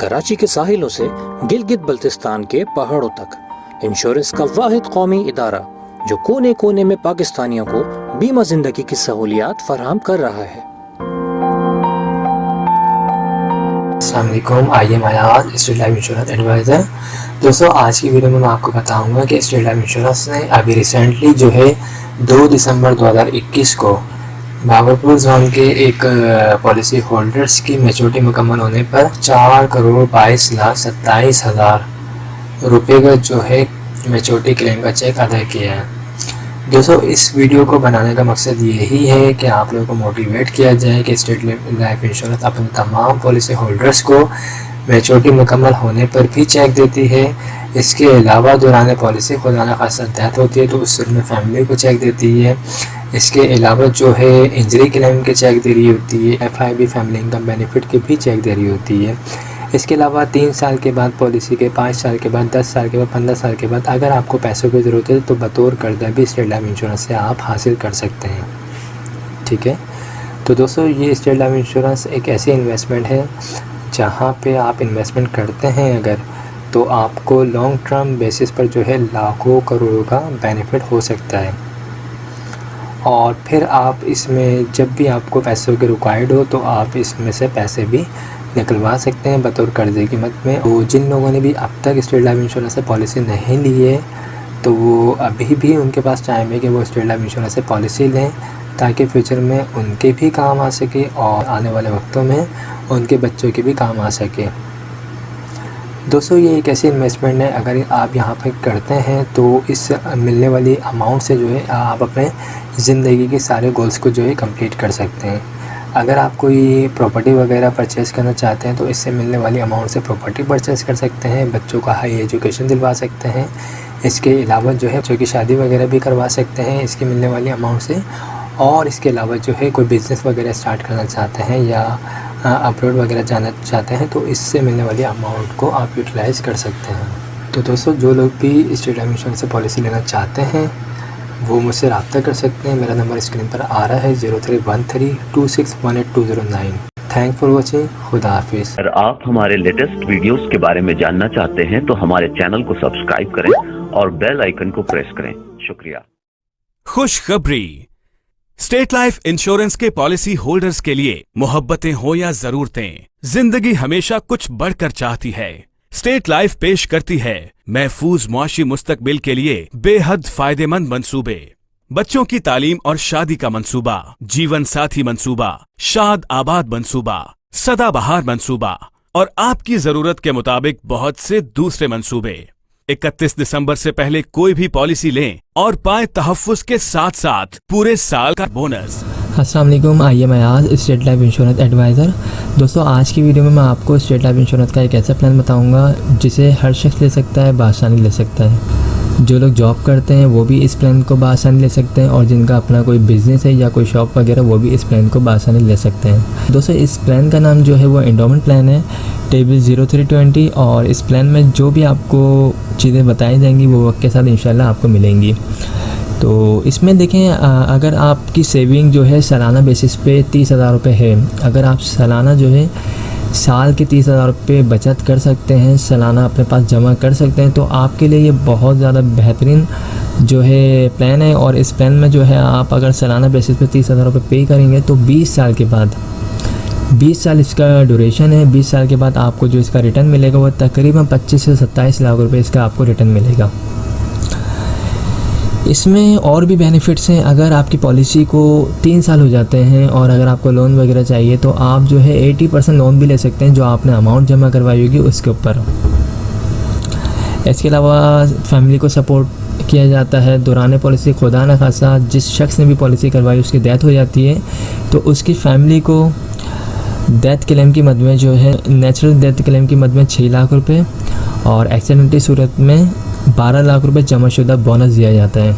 कराची के साहिलों से गिलगित बल्तिस्तान के पहाड़ों तक इंश्योरेंस का वाहिद कौमी इदारा जो कोने कोने में पाकिस्तानियों को बीमा जिंदगी की सहूलियात फराहम कर रहा है। अस्सलाम वालेकुम, I am Ayaz, State Life Insurance advisor. दोस्तों, आज की वीडियो में मैं आपको बताऊंगा कि स्टेट लाइफ इंश्योरेंस ने अभी रिसेंटली जो है 2 दिसंबर 2021 को भागलपुर जोन के एक पॉलिसी होल्डर्स की मैच्योरिटी मुकम्मल होने पर 4,22,27,000 रुपये का जो है मैच्योरिटी क्लेम का चेक अदा किया है। दोस्तों, इस वीडियो को बनाने का मकसद यही है कि आप लोगों को मोटिवेट किया जाए कि स्टेट लाइफ इंश्योरेंस अपने तमाम पॉलिसी होल्डर्स को मैच्योरिटी मुकम्मल होने पर भी चेक देती है। इसके अलावा दौरान पॉलिसी खुदा न खासा डेथ होती है तो उस सूरत में फैमिली को चेक देती है। इसके अलावा जो है इंजरी क्लेम के चेक दे रही होती है, FIB फैमिली इनकम बेनिफिट के भी चेक दे रही होती है। इसके अलावा 3 साल के बाद पॉलिसी के, 5 साल के बाद, 10 साल के बाद, 15 साल के बाद अगर आपको पैसों की ज़रूरत है तो बतौर कर्जा भी स्टेट लाइफ इंश्योरेंस से आप हासिल कर सकते हैं। ठीक है, तो दोस्तों ये स्टेट लाइफ इंश्योरेंस एक ऐसी इन्वेस्टमेंट है जहाँ पे आप इन्वेस्टमेंट करते हैं अगर तो आपको लॉन्ग टर्म बेसिस पर जो है लाखों करोड़ों का बेनिफिट हो सकता है। और फिर आप इसमें जब भी आपको पैसों की रिक्वायर्ड हो तो आप इसमें से पैसे भी निकलवा सकते हैं बतौर कर्जे की मद में। तो जिन लोगों ने भी अब तक स्टेट लाइफ इंश्योरेंस से पॉलिसी नहीं ली है तो वो अभी भी उनके पास टाइम है कि वो स्टेट लाइफ इंश्योरेंस से पॉलिसी लें ताकि फ्यूचर में उनके भी काम आ सके और आने वाले वक्तों में उनके बच्चों के भी काम आ सके। दोस्तों, ये एक ऐसी इन्वेस्टमेंट है अगर आप यहाँ पर करते हैं तो इस मिलने वाली अमाउंट से जो है आप अपने ज़िंदगी के सारे गोल्स को जो है कंप्लीट कर सकते हैं। अगर आप कोई प्रॉपर्टी वगैरह परचेज़ करना चाहते हैं तो इससे मिलने वाली अमाउंट से प्रॉपर्टी परचेज़ कर सकते हैं, बच्चों का हाई एजुकेशन दिलवा सकते हैं। इसके अलावा जो है बच्चों की शादी वगैरह भी करवा सकते हैं इसकी मिलने वाली अमाउंट से। और इसके अलावा जो है कोई बिज़नेस वगैरह स्टार्ट करना चाहते हैं या अब्रॉड वगैरह जाना चाहते हैं तो इससे मिलने वाली अमाउंट को आप यूटिलाइज़ कर सकते हैं। तो दोस्तों, जो लोग भी स्टेट लाइफ इंश्योरेंस से पॉलिसी लेना चाहते हैं वो मुझसे रब्ता कर सकते हैं। मेरा नंबर स्क्रीन पर आ रहा है 0313261829। Thank for watching. खुदा हाफिज़। अगर आप हमारे लेटेस्ट वीडियोस के बारे में जानना चाहते हैं तो हमारे चैनल को सब्सक्राइब करें और बेल आइकन को प्रेस करें। शुक्रिया। खुशखबरी, स्टेट लाइफ इंश्योरेंस के पॉलिसी होल्डर्स के लिए मोहब्बतें हो या जरूरतें, जिंदगी हमेशा कुछ बढ़कर चाहती है। स्टेट लाइफ पेश करती है महफूज मुआशी मुस्तकबिल के लिए बेहद फायदेमंद मंसूबे, बच्चों की तालीम और शादी का मंसूबा, जीवन साथी मंसूबा, शाद आबाद मंसूबा, सदाबहार मंसूबा और आपकी जरूरत के मुताबिक बहुत से दूसरे मंसूबे। 31 दिसंबर से पहले कोई भी पॉलिसी लें और पाएं तहफ्फुज़ के साथ साथ पूरे साल का बोनस। अस्सलाम वालेकुम, I am Ayaz, State Life Insurance advisor. दोस्तों, आज की वीडियो में मैं आपको स्टेट लाइफ इंश्योरेंस का एक ऐसा प्लान बताऊंगा जिसे हर शख्स ले सकता है, बआसानी ले सकता है। जो लोग जॉब करते हैं वो भी इस प्लान को बआसानी ले सकते हैं और जिनका अपना कोई बिज़नेस है या कोई शॉप वगैरह वो भी इस प्लान को बआसानी ले सकते हैं। दोस्तों, इस प्लान का नाम जो है वो एंडोमेंट प्लान है, टेबल 0320। और इस प्लान में जो भी आपको चीज़ें बताई जाएंगी वो वक्त के साथ इंशाल्लाह आपको मिलेंगी। तो इसमें देखें, अगर आपकी सेविंग जो है सालाना बेसिस पे 30,000 रुपये है, अगर आप सालाना जो है साल के 30,000 रुपये बचत कर सकते हैं, सालाना अपने पास जमा कर सकते हैं तो आपके लिए ये बहुत ज़्यादा बेहतरीन जो है प्लान है। और इस प्लान में जो है आप अगर सालाना बेसिस पे 30,000 रुपये पे करेंगे तो 20 साल के बाद, 20 साल इसका ड्यूरेशन है, 20 साल के बाद आपको जो इसका रिटर्न मिलेगा वो तकरीबन 25 से 27 लाख रुपये इसका आपको रिटर्न मिलेगा। इसमें और भी बेनिफिट्स हैं। अगर आपकी पॉलिसी को 3 साल हो जाते हैं और अगर आपको लोन वगैरह चाहिए तो आप जो है 80% लोन भी ले सकते हैं जो आपने अमाउंट जमा करवाई होगी उसके ऊपर। इसके अलावा फैमिली को सपोर्ट किया जाता है। दौरान पॉलिसी खुदा न खासा जिस शख्स ने भी पॉलिसी करवाई उसकी डेथ हो जाती है तो उसकी फैमिली को डेथ क्लेम की मद में जो है नेचुरल डेथ क्लेम की मद में 6 लाख रुपये और एक्सीडेंटली सूरत में 12 लाख रुपए जमाशुदा बोनस दिया जाता है।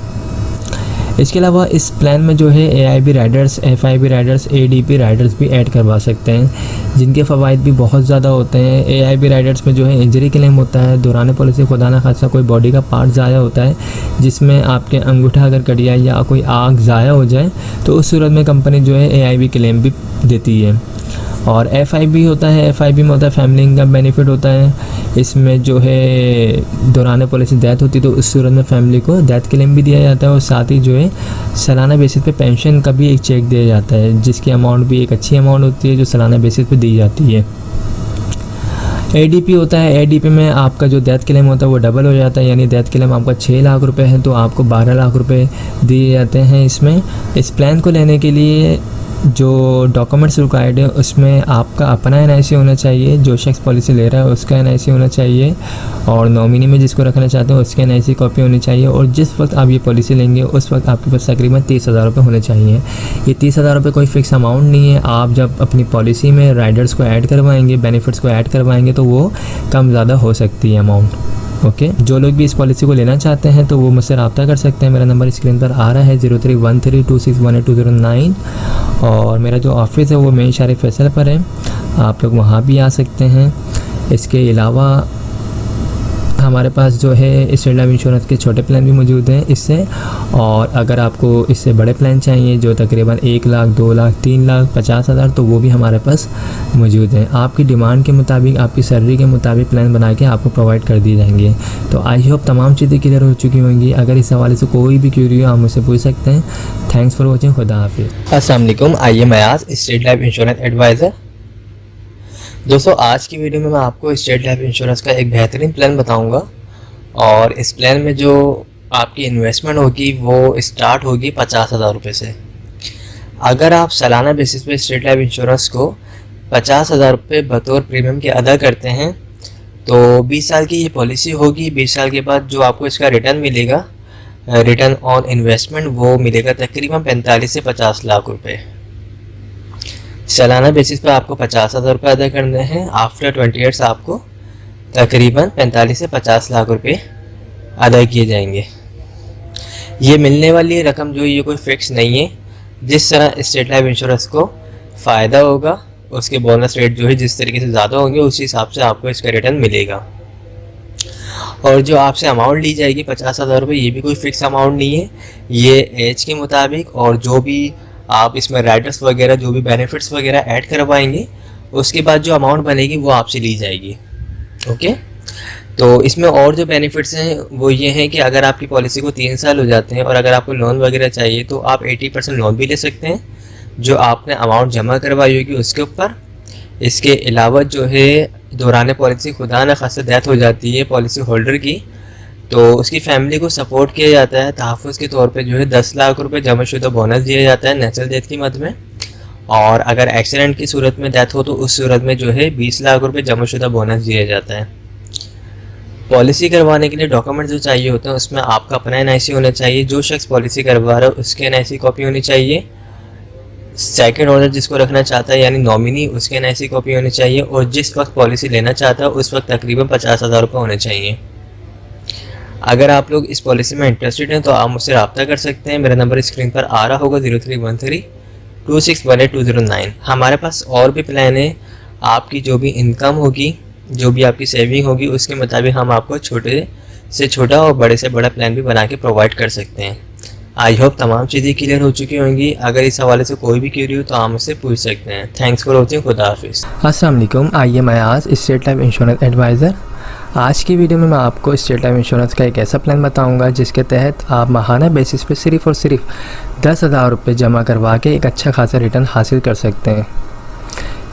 इसके अलावा इस प्लान में जो है AIB Riders, FIB Riders, ADP Riders भी ऐड करवा सकते हैं जिनके फ़वाइद भी बहुत ज़्यादा होते हैं। AIB राइडर्स में जो है इंजरी क्लेम होता है, दौरान पॉलिसी खुदा न खासा कोई बॉडी का पार्ट ज़ाया होता है जिसमें आपके अंगूठा अगर कट गया या कोई आग ज़ाया हो जाए तो उस सूरत में कंपनी जो है AIB क्लेम भी देती है। और FIB होता है, FIB में होता है फैमिली इनकम बेनिफिट होता है। इसमें जो है दौरान पॉलिसी डेथ होती है तो उस सूरत में फैमिली को डेथ क्लेम भी दिया जाता है, और साथ ही जो है सालाना बेसिस पे पेंशन का भी एक चेक दिया जाता है, जिसकी अमाउंट भी एक अच्छी अमाउंट होती है जो सालाना बेसिस पे दी जाती है। ADP होता है, ADP में आपका जो डेथ क्लेम होता है वो डबल हो जाता है, यानी डेथ क्लेम आपका 6 लाख रुपए है तो आपको 12 लाख रुपए दिए जाते हैं। इसमें इस प्लान को लेने के लिए जो डॉक्यूमेंट्स रिक्वायर्ड है उसमें आपका अपना NIC होना चाहिए, जो शख्स पॉलिसी ले रहा है उसका NIC होना चाहिए, और नॉमिनी में जिसको रखना चाहते हैं उसकी NIC कॉपी होनी चाहिए, और जिस वक्त आप ये पॉलिसी लेंगे उस वक्त आपके पास तकरीबन 30,000 रुपये होने चाहिए। ये 30,000 रुपये कोई फ़िक्स अमाउंट नहीं है, आप जब अपनी पॉलिसी में राइडर्स को ऐड करवाएंगे, बेनिफिट्स को ऐड करवाएंगे तो वो कम ज़्यादा हो सकती है अमाउंट। ओके, जो लोग भी इस पॉलिसी को लेना चाहते हैं तो वो मुझसे रब्ता कर सकते हैं। मेरा नंबर स्क्रीन पर आ रहा है 03132618 और मेरा जो ऑफिस है वो मेन शहर फैसल पर है, आप लोग वहाँ भी आ सकते हैं। इसके अलावा हमारे पास जो है स्टेट लाइफ इंश्योरेंस के छोटे प्लान भी मौजूद हैं इससे, और अगर आपको इससे बड़े प्लान चाहिए जो तकरीबन 1 लाख, 2 लाख, 3 लाख 50,000 तो वो भी हमारे पास मौजूद हैं। आपकी डिमांड के मुताबिक, आपकी सैलरी के मुताबिक प्लान बना के आपको प्रोवाइड कर दिए जाएंगे। तो आई होप तमाम चीज़ें क्लियर हो चुकी होंगी। अगर इस हवाले से कोई भी क्यूरी हो आप मुझसे पूछ सकते हैं। Thanks for watching. खुदा हाफिज़। अस्सलाम वालेकुम, आइए मैं आज स्टेट लाइफ इंश्योरेंस एडवाइज़र। दोस्तों आज की वीडियो में मैं आपको स्टेट लाइफ इंश्योरेंस का एक बेहतरीन प्लान बताऊंगा, और इस प्लान में जो आपकी इन्वेस्टमेंट होगी वो स्टार्ट होगी 50,000 रुपये से। अगर आप सालाना बेसिस पे स्टेट लाइफ इंश्योरेंस को 50,000 रुपये बतौर प्रीमियम के अदा करते हैं तो 20 साल की ये पॉलिसी होगी। 20 साल के बाद जो आपको इसका रिटर्न मिलेगा, रिटर्न ऑन इन्वेस्टमेंट, वो मिलेगा तकरीबन 45 से 50 लाख रुपए। सालाना बेसिस पे आपको 50,000 रुपये अदा करने हैं। आफ्टर 20 ईयर्स आपको तकरीबन 45 से 50 लाख रुपए अदा किए जाएंगे। ये मिलने वाली रकम जो ये कोई फिक्स नहीं है, जिस तरह स्टेट लाइफ इंश्योरेंस को फ़ायदा होगा उसके बोनस रेट जो है जिस तरीके से ज़्यादा होंगे उसी हिसाब से आपको इसका रिटर्न मिलेगा। और जो आपसे अमाउंट ली जाएगी 50,000 रुपये, ये भी कोई फिक्स अमाउंट नहीं है, ये एज के मुताबिक और जो भी आप इसमें राइडर्स वगैरह जो भी बेनिफिट्स वगैरह ऐड करवाएंगे उसके बाद जो अमाउंट बनेगी वो आपसे ली जाएगी। ओके, तो इसमें और जो बेनिफिट्स हैं वो ये हैं कि अगर आपकी पॉलिसी को 3 साल हो जाते हैं और अगर आपको लोन वगैरह चाहिए तो आप 80% लोन भी ले सकते हैं जो आपने अमाउंट जमा करवाई होगी उसके ऊपर। इसके अलावा जो है दौरान पॉलिसी खुदा न खासा डेथ हो जाती है पॉलिसी होल्डर की, तो उसकी फैमिली को सपोर्ट किया जाता है। तहफ़्फ़ुज़ के तौर पे जो है 10 लाख रुपए जमाशुदा बोनस दिया जाता है नेचुरल डेथ की मद में, और अगर एक्सीडेंट की सूरत में डेथ हो तो उस सूरत में जो है 20 लाख रुपए जमाशुदा बोनस दिया जाता है। पॉलिसी करवाने के लिए डॉक्यूमेंट जो चाहिए होते हैं उसमें आपका अपना NIC होना चाहिए, जो शख्स पॉलिसी करवा रहा है उसके NIC कॉपी होनी चाहिए, सेकंड ऑनर जिसको रखना चाहता है यानी नॉमिनी उसके NIC कॉपी होनी चाहिए, और जिस वक्त पॉलिसी लेना चाहता है उस वक्त तकरीबन 50,000 रुपये होने चाहिए। अगर आप लोग इस पॉलिसी में इंटरेस्टेड हैं तो आप मुझसे रब्ता कर सकते हैं। मेरा नंबर स्क्रीन पर आ रहा होगा 03132618 हमारे पास और भी प्लान है। आपकी जो भी इनकम होगी, जो भी आपकी सेविंग होगी उसके मुताबिक हम आपको छोटे से छोटा और बड़े से बड़ा प्लान भी बना के प्रोवाइड कर सकते हैं। आई होप तमाम चीज़ें क्लियर हो चुकी होंगी। अगर इस हवाले से कोई भी क्यूरी हो तो आप मुझसे पूछ सकते हैं। Thanks for watching. खुदा हाफिज़। अस्सलाम वालेकुम, आइए मैं आज स्टेट लाइफ इंश्योरेंस एडवाइज़र। आज की वीडियो में मैं आपको स्टेट लाइफ इंश्योरेंस का एक ऐसा प्लान बताऊंगा जिसके तहत आप माहाना बेसिस पे सिर्फ़ और सिर्फ 10,000 रुपये जमा करवा के एक अच्छा खासा रिटर्न हासिल कर सकते हैं।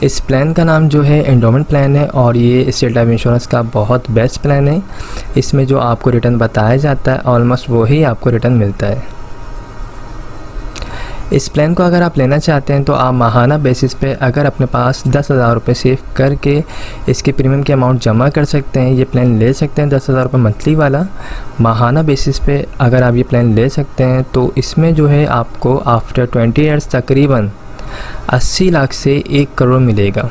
इस प्लान का नाम जो है एंडोमेंट प्लान है और ये स्टेट लाइफ इंश्योरेंस का बहुत बेस्ट प्लान है। इसमें जो आपको रिटर्न बताया जाता है ऑलमोस्ट वही आपको रिटर्न मिलता है। इस प्लान को अगर आप लेना चाहते हैं तो आप माहाना बेसिस पे अगर अपने पास 10,000 रुपये सेव करके इसके प्रीमियम के अमाउंट जमा कर सकते हैं, ये प्लान ले सकते हैं। 10,000 रुपये मंथली वाला माहाना बेसिस पे अगर आप ये प्लान ले सकते हैं तो इसमें जो है आपको आफ्टर 20 ईयर्स तकरीबन 80 लाख से 1 करोड़ मिलेगा,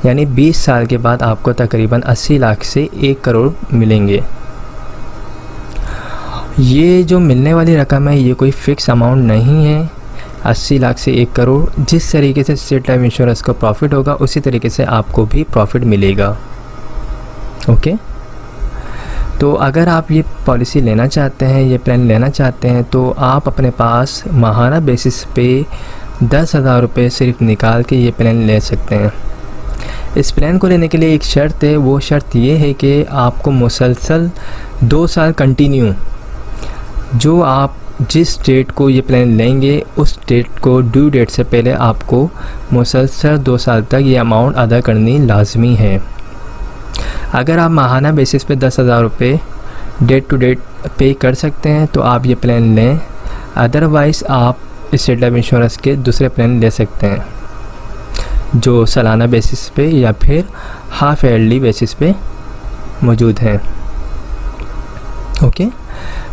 यानी 20 साल के बाद आपको तकरीबन 80 लाख से 1 करोड़ मिलेंगे। ये जो मिलने वाली रकम है ये कोई फ़िक्स अमाउंट नहीं है। 80 लाख से 1 करोड़ जिस तरीके से स्टेट लाइफ इंश्योरेंस को प्रॉफिट होगा उसी तरीके से आपको भी प्रॉफिट मिलेगा। ओके, तो अगर आप ये पॉलिसी लेना चाहते हैं, ये प्लान लेना चाहते हैं तो आप अपने पास माहाना बेसिस पे 10,000 रुपये सिर्फ निकाल के ये प्लान ले सकते हैं। इस प्लान को लेने के लिए एक शर्त है, वो शर्त ये है कि आपको मुसलसल 2 साल कंटिन्यू, जो आप जिस डेट को ये प्लान लेंगे उस डेट को ड्यू डेट से पहले आपको मुसलसल 2 साल तक ये अमाउंट अदा करनी लाजमी है। अगर आप माहाना बेसिस पे 10,000 रुपये डेट टू डेट पे कर सकते हैं तो आप ये प्लान लें, अदरवाइज़ आप स्टेट लाइफ इंश्योरेंस के दूसरे प्लान ले सकते हैं जो सालाना बेसिस पे या फिर हाफ ईयरली बेसिस पे मौजूद हैं। ओके,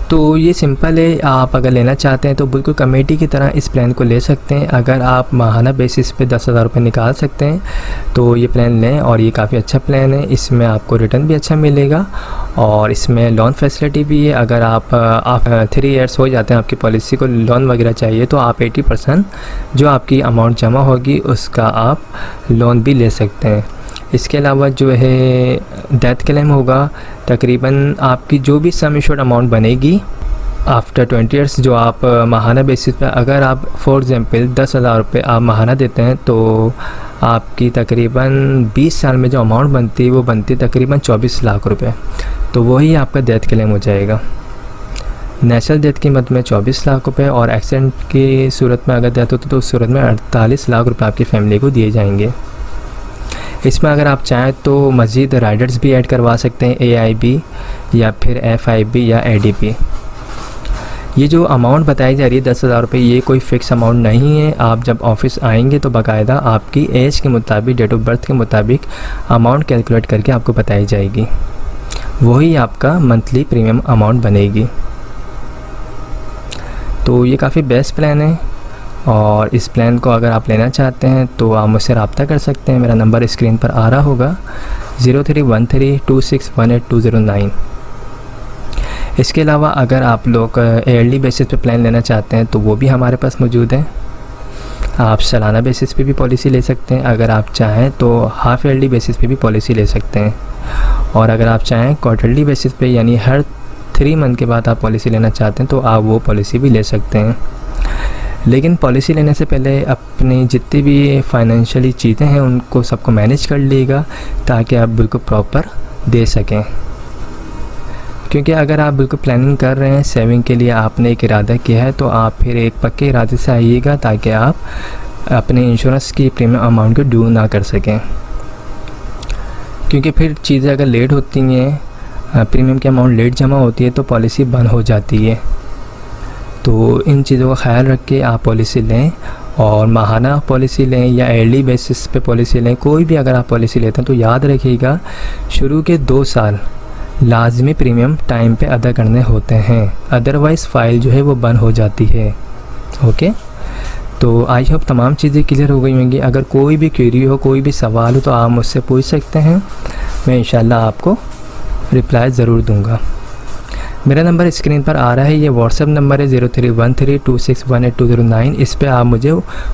तो ये सिंपल है। आप अगर लेना चाहते हैं तो बिल्कुल कमेटी की तरह इस प्लान को ले सकते हैं। अगर आप माहाना बेसिस पे 10,000 रुपये निकाल सकते हैं तो ये प्लान लें, और ये काफ़ी अच्छा प्लान है। इसमें आपको रिटर्न भी अच्छा मिलेगा और इसमें लोन फैसिलिटी भी है। अगर आप 3 ईयर्स हो जाते हैं आपकी पॉलिसी को लोन वगैरह चाहिए तो आप 80% जो आपकी अमाउंट जमा होगी उसका आप लोन भी ले सकते हैं। इसके अलावा जो है डेथ क्लेम होगा, तकरीबन आपकी जो भी सम एश्योर्ड अमाउंट बनेगी आफ्टर 20 ईयर्स, जो आप माहाना बेसिस पे, अगर आप फॉर एग्जांपल 10,000 रुपये आप माहाना देते हैं तो आपकी तकरीबन 20 साल में जो अमाउंट बनती है वो बनती है तकरीबन 24 लाख रुपए। तो वही आपका डेथ क्लेम हो जाएगा। नेचुरल डेथ की मद में 24 लाख रुपए और एक्सीडेंट की सूरत में अगर डेथ होती तो उस सूरत में 48 लाख रुपए आपकी फैमिली को दिए जाएंगे। इसमें अगर आप चाहें तो मज़ीद राइडर्स भी ऐड करवा सकते हैं, AIB या फिर FIB या ADP। ये जो अमाउंट बताई जा रही है 10,000 रुपये, ये कोई फ़िक्स अमाउंट नहीं है। आप जब ऑफिस आएंगे तो बाकायदा आपकी एज के मुताबिक, डेट ऑफ बर्थ के मुताबिक अमाउंट कैलकुलेट करके आपको बताई जाएगी, वही आपका मंथली प्रीमियम अमाउंट बनेगी। तो ये काफ़ी बेस्ट प्लान है और इस प्लान को अगर आप लेना चाहते हैं तो आप मुझसे रब्ता कर सकते हैं। मेरा नंबर स्क्रीन पर आ रहा होगा 031326182009। इसके अलावा अगर आप लोग ईयरली बेसिस पे प्लान लेना चाहते हैं तो वो भी हमारे पास मौजूद है। आप सालाना बेसिस पे भी पॉलिसी ले सकते हैं, अगर आप चाहें तो हाफ ईयरली बेसिस पे भी पॉलिसी ले सकते हैं, और अगर आप चाहें क्वार्टरली बेसिस पे यानी हर 3 मंथ के बाद आप पॉलिसी लेना चाहते हैं तो आप वो पॉलिसी भी ले सकते हैं। लेकिन पॉलिसी लेने से पहले अपनी जितनी भी फाइनेंशियली चीज़ें हैं उनको सबको मैनेज कर लीजिएगा ताकि आप बिल्कुल प्रॉपर दे सकें। क्योंकि अगर आप बिल्कुल प्लानिंग कर रहे हैं, सेविंग के लिए आपने एक इरादा किया है, तो आप फिर एक पक्के इरादे से आइएगा ताकि आप अपने इंश्योरेंस की प्रीमियम अमाउंट को ड्यू ना कर सकें। क्योंकि फिर चीज़ें अगर लेट होती हैं, प्रीमियम की अमाउंट लेट जमा होती है तो पॉलिसी बंद हो जाती है। तो इन चीज़ों का ख्याल रख के आप पॉलिसी लें, और माहाना पॉलिसी लें या ईयरली बेसिस पे पॉलिसी लें, कोई भी अगर आप पॉलिसी लेते हैं तो याद रखिएगा शुरू के 2 साल लाजमी प्रीमियम टाइम पे अदा करने होते हैं, अदरवाइज़ फ़ाइल जो है वो बंद हो जाती है। ओके, तो आई होप तमाम चीज़ें क्लियर हो गई होंगी। अगर कोई भी क्वेरी हो, कोई भी सवाल हो तो आप मुझसे पूछ सकते हैं, मैं इंशाल्लाह आपको रिप्लाई ज़रूर दूंगा। मेरा नंबर स्क्रीन पर आ रहा है, ये व्हाट्सएप नंबर है 031326182009। इस पर आप मुझे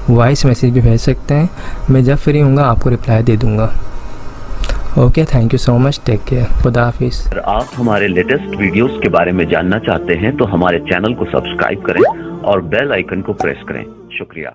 वॉइस मैसेज भी भेज सकते हैं, मैं जब फ्री हूँगा आपको रिप्लाई दे दूँगा। Okay, thank you so much, take care, खुदा हाफिज़। अगर आप हमारे लेटेस्ट वीडियोस के बारे में जानना चाहते हैं तो हमारे चैनल को सब्सक्राइब करें और बेल आइकन को प्रेस करें। शुक्रिया।